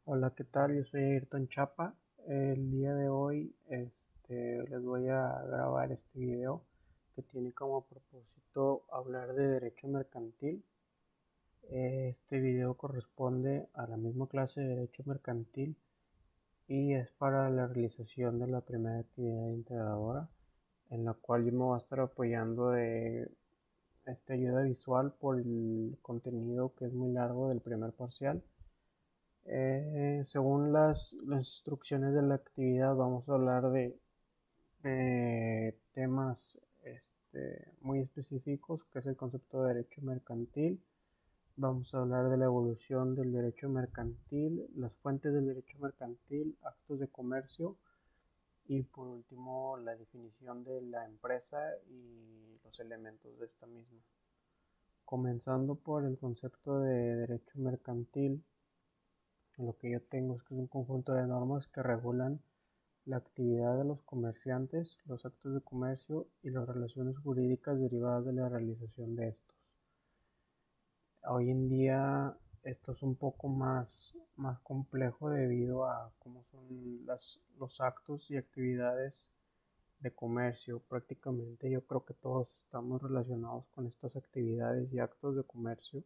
Hola, ¿qué tal? Yo soy Ayrton Chapa. El día de hoy les voy a grabar este video que tiene como propósito hablar de derecho mercantil. Este video corresponde a la misma clase de derecho mercantil y es para la realización de la primera actividad integradora, en la cual yo me voy a estar apoyando de esta ayuda visual por el contenido que es muy largo del primer parcial. Según las instrucciones de la actividad, vamos a hablar de temas muy específicos, que es el concepto de derecho mercantil. Vamos a hablar de la evolución del derecho mercantil, las fuentes del derecho mercantil, actos de comercio y por último la definición de la empresa y los elementos de esta misma. Comenzando por el concepto de derecho mercantil. Lo que yo tengo es que es un conjunto de normas que regulan la actividad de los comerciantes, los actos de comercio y las relaciones jurídicas derivadas de la realización de estos. Hoy en día esto es un poco más complejo debido a cómo son los actos y actividades de comercio. Prácticamente yo creo que todos estamos relacionados con estas actividades y actos de comercio,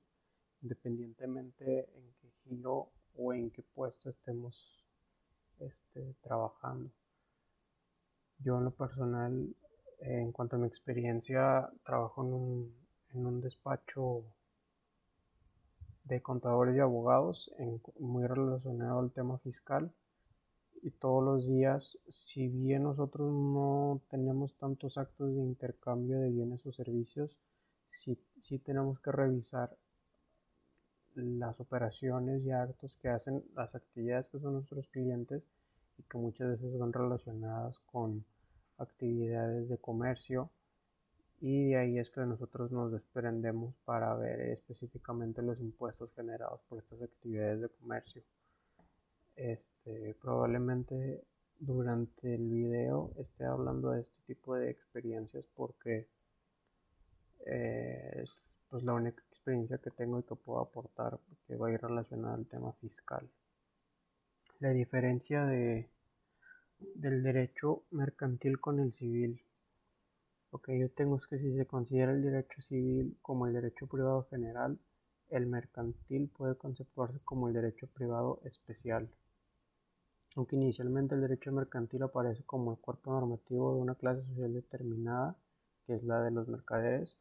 independientemente en qué giro o en qué puesto estemos trabajando. Yo en lo personal, en cuanto a mi experiencia, trabajo en un despacho de contadores y abogados muy relacionado al tema fiscal, y todos los días, si bien nosotros no tenemos tantos actos de intercambio de bienes o servicios, sí tenemos que revisar las operaciones y actos que hacen, las actividades que son nuestros clientes y que muchas veces van relacionadas con actividades de comercio, y de ahí es que nosotros nos desprendemos para ver específicamente los impuestos generados por estas actividades de comercio. Probablemente durante el video esté hablando de este tipo de experiencias porque es pues la única experiencia que tengo y que puedo aportar, que va a ir relacionada al tema fiscal. La diferencia del derecho mercantil con el civil. Lo que yo tengo es que si se considera el derecho civil como el derecho privado general, el mercantil puede conceptuarse como el derecho privado especial. Aunque inicialmente el derecho mercantil aparece como el cuerpo normativo de una clase social determinada, que es la de los mercaderes,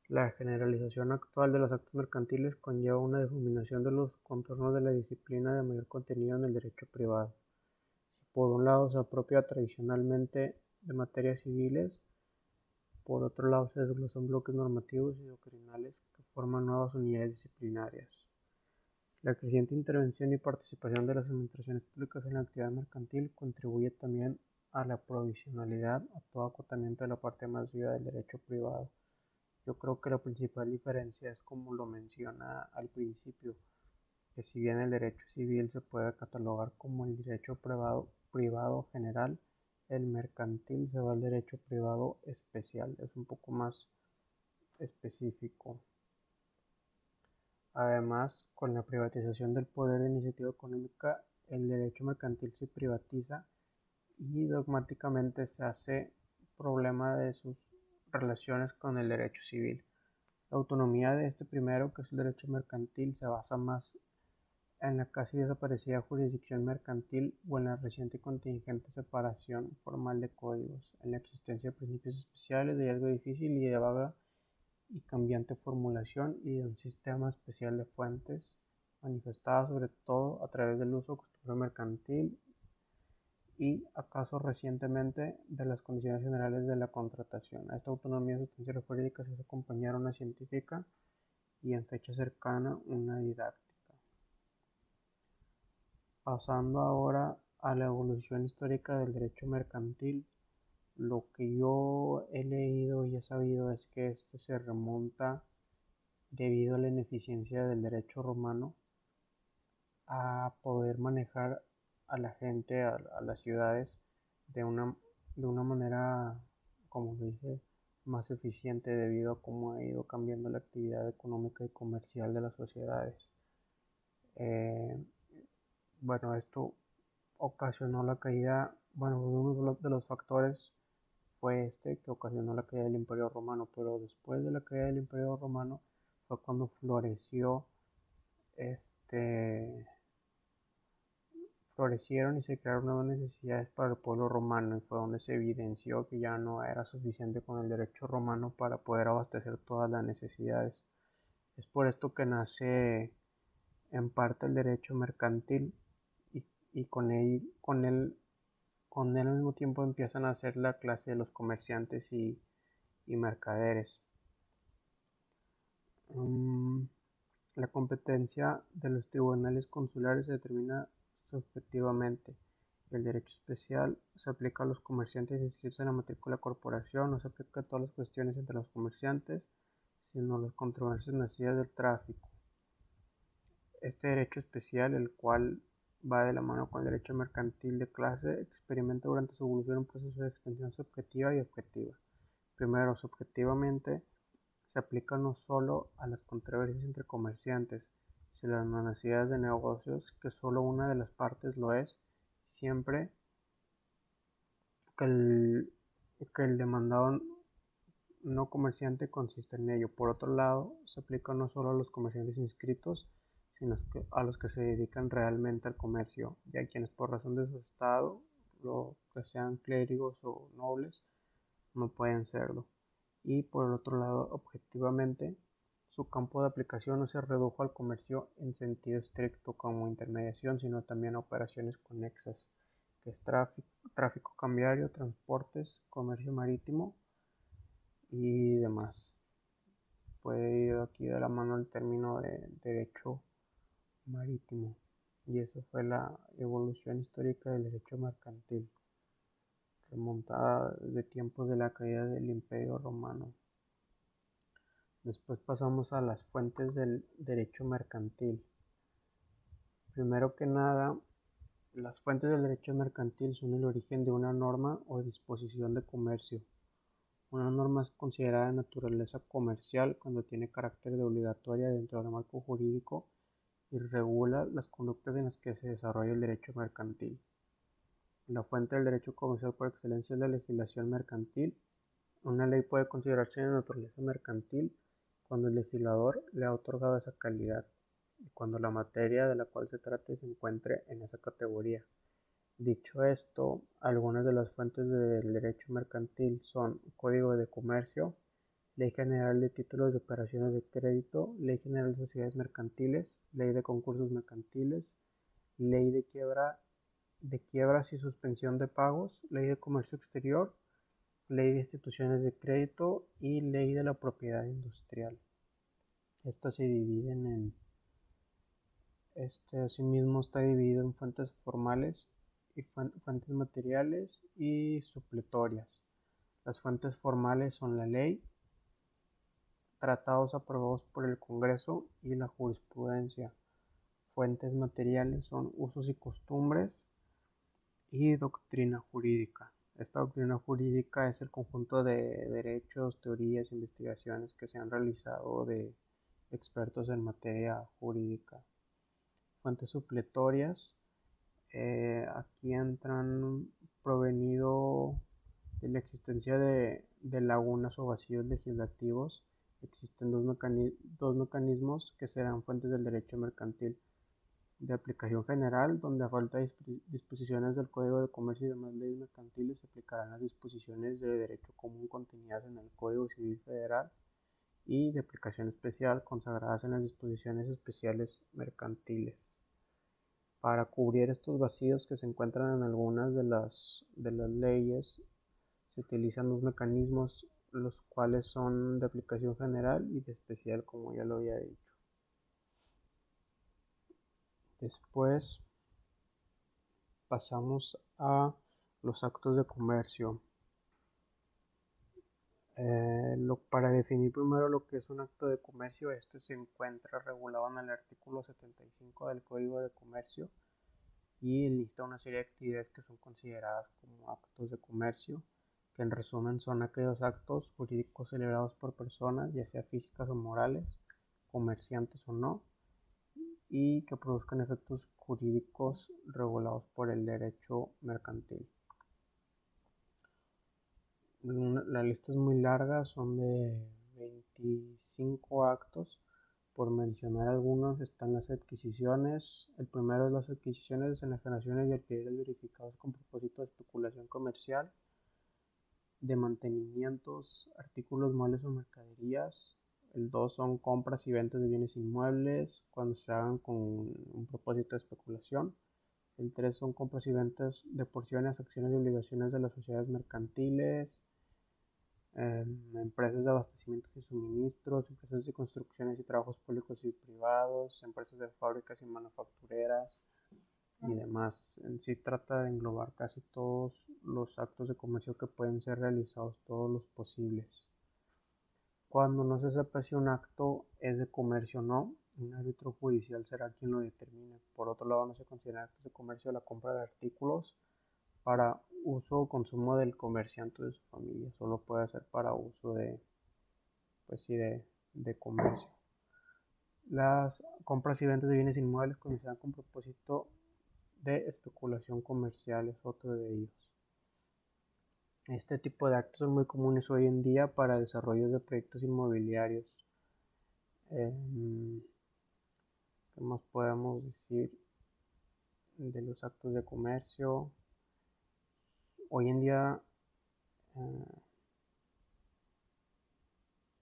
la generalización actual de los actos mercantiles conlleva una difuminación de los contornos de la disciplina de mayor contenido en el derecho privado. Si por un lado se apropia tradicionalmente de materias civiles, por otro lado se desglosan bloques normativos y doctrinales que forman nuevas unidades disciplinarias. La creciente intervención y participación de las administraciones públicas en la actividad mercantil contribuye también a la provisionalidad, a todo acotamiento de la parte más viva del derecho privado. Yo creo que la principal diferencia es como lo menciona al principio, que si bien el derecho civil se puede catalogar como el derecho privado general, el mercantil se va al derecho privado especial, es un poco más específico. Además, con la privatización del poder de iniciativa económica, el derecho mercantil se privatiza y dogmáticamente se hace problema de sus relaciones con el derecho civil. La autonomía de este primero, que es el derecho mercantil, se basa más en la casi desaparecida jurisdicción mercantil o en la reciente y contingente separación formal de códigos, en la existencia de principios especiales de hallazgo difícil y de vaga y cambiante formulación y de un sistema especial de fuentes, manifestada sobre todo a través del uso costumbre mercantil y, acaso recientemente, de las condiciones generales de la contratación. A esta autonomía sustancial o jurídica se hace acompañar una científica y en fecha cercana una didáctica. Pasando ahora a la evolución histórica del derecho mercantil, lo que yo he leído y he sabido es que este se remonta, debido a la ineficiencia del derecho romano, a poder manejar a la gente, a las ciudades, de una manera, como dije, más eficiente debido a cómo ha ido cambiando la actividad económica y comercial de las sociedades. Eh, Bueno, esto ocasionó la caída, bueno, uno de los factores fue este que ocasionó la caída del Imperio Romano, pero después de la caída del Imperio Romano fue cuando este, florecieron y se crearon nuevas necesidades para el pueblo romano y fue donde se evidenció que ya no era suficiente con el derecho romano para poder abastecer todas las necesidades. Es por esto que nace en parte el derecho mercantil y con él al mismo tiempo empiezan a ser la clase de los comerciantes y mercaderes. La competencia de los tribunales consulares se determina subjetivamente. El derecho especial se aplica a los comerciantes inscritos en la matrícula de corporación, no se aplica a todas las cuestiones entre los comerciantes, sino a las controversias nacidas del tráfico. Este derecho especial, el cual va de la mano con el derecho mercantil de clase, experimenta durante su evolución un proceso de extensión subjetiva y objetiva. Primero, subjetivamente, se aplica no solo a las controversias entre comerciantes, sino a las necesidades de negocios que solo una de las partes lo es, siempre que el demandado no comerciante consiste en ello. Por otro lado, se aplica no solo a los comerciantes inscritos, sino a los que se dedican realmente al comercio, y a quienes por razón de su estado, lo que sean clérigos o nobles, no pueden serlo. Y por el otro lado, objetivamente, su campo de aplicación no se redujo al comercio en sentido estricto como intermediación, sino también a operaciones conexas, que es tráfico cambiario, transportes, comercio marítimo y demás. Puede ir aquí de la mano el término de derecho marítimo, y eso fue la evolución histórica del derecho mercantil, remontada desde tiempos de la caída del Imperio Romano. Después pasamos a las fuentes del derecho mercantil. Primero que nada, las fuentes del derecho mercantil son el origen de una norma o disposición de comercio. Una norma es considerada de naturaleza comercial cuando tiene carácter de obligatoria dentro del marco jurídico y regula las conductas en las que se desarrolla el derecho mercantil. La fuente del derecho comercial por excelencia es la legislación mercantil. Una ley puede considerarse de naturaleza mercantil cuando el legislador le ha otorgado esa calidad y cuando la materia de la cual se trate se encuentre en esa categoría. Dicho esto, algunas de las fuentes del derecho mercantil son Código de Comercio, Ley General de Títulos de Operaciones de Crédito, Ley General de Sociedades Mercantiles, Ley de Concursos Mercantiles, Ley de quiebras y suspensión de pagos, Ley de Comercio Exterior, Ley de Instituciones de Crédito y Ley de la Propiedad Industrial. Estas se dividen asimismo está dividido en fuentes formales y fuentes materiales y supletorias. Las fuentes formales son la ley, tratados aprobados por el Congreso y la jurisprudencia. Fuentes materiales son usos y costumbres y doctrina jurídica. Esta doctrina jurídica es el conjunto de derechos, teorías, investigaciones que se han realizado de expertos en materia jurídica. Fuentes supletorias, aquí entran provenido de la existencia de lagunas o vacíos legislativos. Existen dos mecanismos que serán fuentes del derecho mercantil: de aplicación general, donde a falta de disposiciones del Código de Comercio y demás leyes mercantiles se aplicarán las disposiciones de derecho común contenidas en el Código Civil Federal, y de aplicación especial consagradas en las disposiciones especiales mercantiles. Para cubrir estos vacíos que se encuentran en algunas de las leyes, se utilizan dos mecanismos, los cuales son de aplicación general y de especial, como ya lo había dicho. Después pasamos a los actos de comercio. Para definir primero lo que es un acto de comercio, este se encuentra regulado en el artículo 75 del Código de Comercio y lista una serie de actividades que son consideradas como actos de comercio, que en resumen son aquellos actos jurídicos celebrados por personas, ya sea físicas o morales, comerciantes o no, y que produzcan efectos jurídicos regulados por el derecho mercantil. La lista es muy larga, son de 25 actos. Por mencionar algunos, están las adquisiciones. El primero es las adquisiciones, enajenaciones y alquileres verificados con propósito de especulación comercial, de mantenimientos, artículos, muebles o mercaderías. El 2 son compras y ventas de bienes inmuebles cuando se hagan con un propósito de especulación. El 3 son compras y ventas de porciones, acciones y obligaciones de las sociedades mercantiles, empresas de abastecimientos y suministros, empresas de construcciones y trabajos públicos y privados, empresas de fábricas y manufactureras y demás. En sí trata de englobar casi todos los actos de comercio que pueden ser realizados, todos los posibles. Cuando no se sepa si un acto es de comercio o no, un árbitro judicial será quien lo determine. Por otro lado, no se considera actos de comercio la compra de artículos para uso o consumo del comerciante o de su familia, solo puede ser para uso de comercio. Las compras y ventas de bienes inmuebles cuando se dan con propósito de especulación comercial es otro de ellos. Este tipo de actos son muy comunes hoy en día para desarrollos de proyectos inmobiliarios. ¿Qué más podemos decir de los actos de comercio? Hoy en día,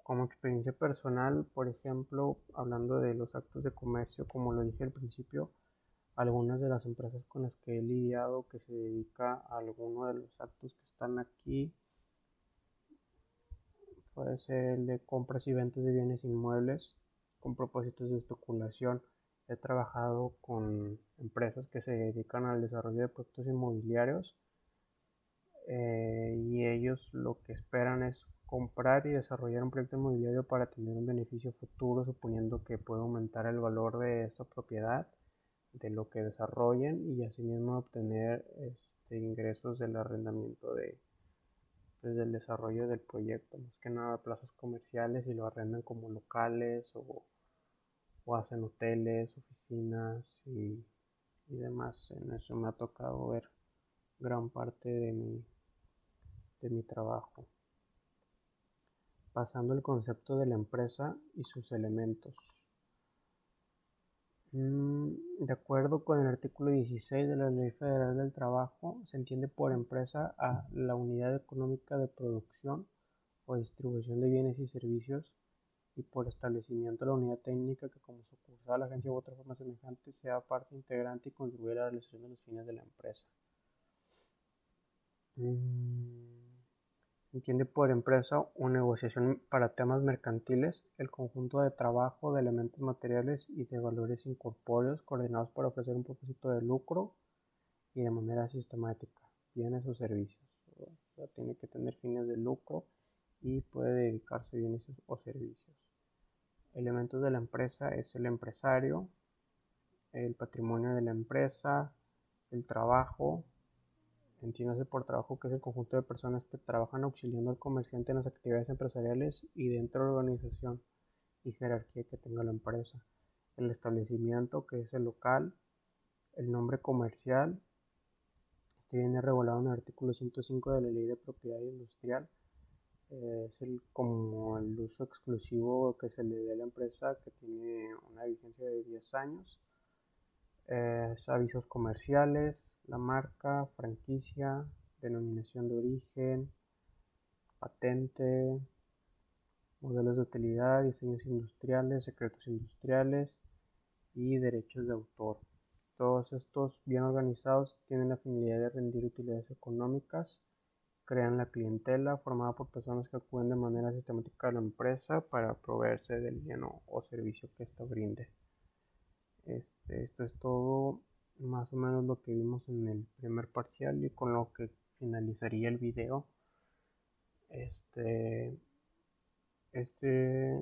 como experiencia personal, por ejemplo, hablando de los actos de comercio, como lo dije al principio, algunas de las empresas con las que he lidiado que se dedica a alguno de los actos que están aquí, puede ser el de compras y ventas de bienes inmuebles con propósitos de especulación. He trabajado con empresas que se dedican al desarrollo de proyectos inmobiliarios y ellos lo que esperan es comprar y desarrollar un proyecto inmobiliario para tener un beneficio futuro, suponiendo que puede aumentar el valor de esa propiedad, de lo que desarrollen, y asimismo obtener ingresos del arrendamiento del desarrollo del proyecto, más que nada plazas comerciales, y lo arrendan como locales o hacen hoteles, oficinas y demás. En eso me ha tocado ver gran parte de mi trabajo. Pasando al concepto de la empresa y sus elementos. De acuerdo con el artículo 16 de la Ley Federal del Trabajo, se entiende por empresa a la unidad económica de producción o distribución de bienes y servicios, y por establecimiento la unidad técnica que como sucursal, agencia u otra forma semejante sea parte integrante y contribuya a la realización de los fines de la empresa. Entiende por empresa o negociación para temas mercantiles el conjunto de trabajo, de elementos materiales y de valores incorpóreos coordinados para ofrecer un propósito de lucro y de manera sistemática, bienes o servicios. O sea, tiene que tener fines de lucro y puede dedicarse a bienes o servicios. Elementos de la empresa es el empresario, el patrimonio de la empresa, el trabajo. Entiéndase por trabajo que es el conjunto de personas que trabajan auxiliando al comerciante en las actividades empresariales y dentro de la organización y jerarquía que tenga la empresa. El establecimiento, que es el local. El nombre comercial, este viene regulado en el artículo 105 de la Ley de Propiedad Industrial. Es como el uso exclusivo que se le dé a la empresa, que tiene una vigencia de 10 años. Avisos comerciales, la marca, franquicia, denominación de origen, patente, modelos de utilidad, diseños industriales, secretos industriales y derechos de autor. Todos estos bien organizados tienen la finalidad de rendir utilidades económicas, crean la clientela formada por personas que acuden de manera sistemática a la empresa para proveerse del bien o servicio que ésta brinde. Esto es todo más o menos lo que vimos en el primer parcial y con lo que finalizaría el video. Este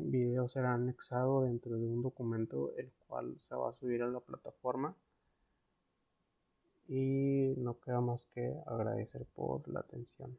video será anexado dentro de un documento el cual se va a subir a la plataforma, y no queda más que agradecer por la atención.